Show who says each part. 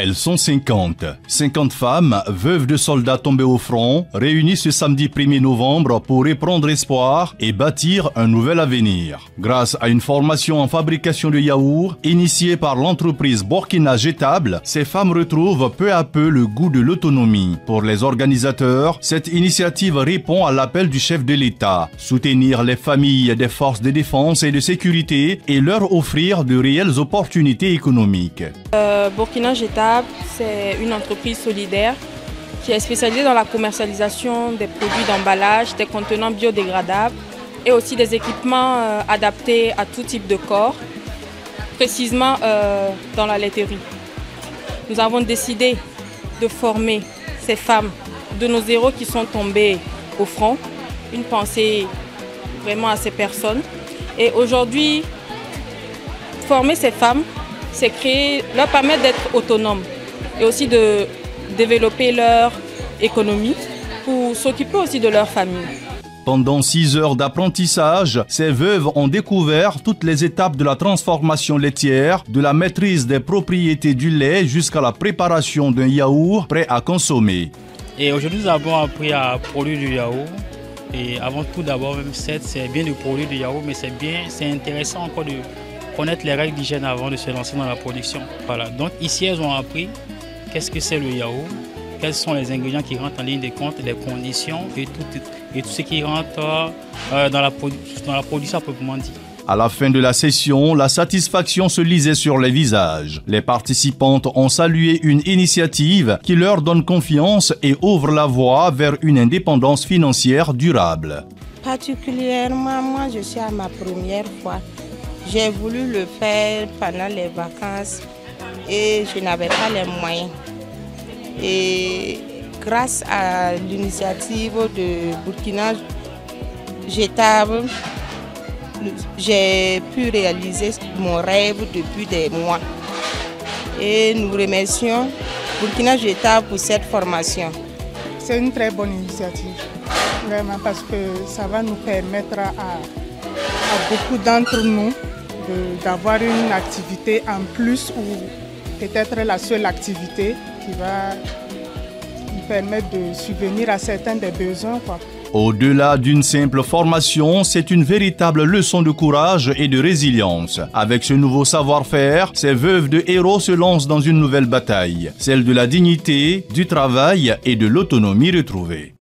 Speaker 1: Elles sont 50. 50 femmes, veuves de soldats tombés au front, réunies ce samedi 1er novembre pour reprendre espoir et bâtir un nouvel avenir. Grâce à une formation en fabrication de yaourts initiée par l'entreprise Burkina Jetable, ces femmes retrouvent peu à peu le goût de l'autonomie. Pour les organisateurs, cette initiative répond à l'appel du chef de l'État, soutenir les familles des forces de défense et de sécurité et leur offrir de réelles opportunités économiques.
Speaker 2: Burkina Jetable, c'est une entreprise solidaire qui est spécialisée dans la commercialisation des produits d'emballage, des contenants biodégradables et aussi des équipements adaptés à tout type de corps, précisément dans la laiterie. Nous avons décidé de former ces femmes de nos héros qui sont tombés au front. Une pensée vraiment à ces personnes. Et aujourd'hui, former ces femmes, c'est leur permettre d'être autonomes et aussi de développer leur économie pour s'occuper aussi de leur famille.
Speaker 1: Pendant 6 heures d'apprentissage, ces veuves ont découvert toutes les étapes de la transformation laitière, de la maîtrise des propriétés du lait jusqu'à la préparation d'un yaourt prêt à consommer.
Speaker 3: Et aujourd'hui, nous avons appris à produire du yaourt. Et avant tout, d'abord, même c'est bien de produire du yaourt, mais c'est intéressant encore de connaître les règles d'hygiène avant de se lancer dans la production. Voilà. Donc ici, elles ont appris qu'est-ce que c'est le yaourt, quels sont les ingrédients qui rentrent en ligne de compte, les conditions et tout ce qui rentre dans la production proprement dit.
Speaker 1: À la fin de la session, la satisfaction se lisait sur les visages. Les participantes ont salué une initiative qui leur donne confiance et ouvre la voie vers une indépendance financière durable.
Speaker 4: Particulièrement, moi, je suis à ma première fois. J'ai voulu le faire pendant les vacances et je n'avais pas les moyens. Et grâce à l'initiative de Burkina Jetable, j'ai pu réaliser mon rêve depuis des mois. Et nous remercions Burkina Jetable pour cette formation.
Speaker 5: C'est une très bonne initiative, vraiment, parce que ça va nous permettre à beaucoup d'entre nous d'avoir une activité en plus ou peut-être la seule activité qui va nous permettre de subvenir à certains des besoins, quoi.
Speaker 1: Au-delà d'une simple formation, c'est une véritable leçon de courage et de résilience. Avec ce nouveau savoir-faire, ces veuves de héros se lancent dans une nouvelle bataille, celle de la dignité, du travail et de l'autonomie retrouvée.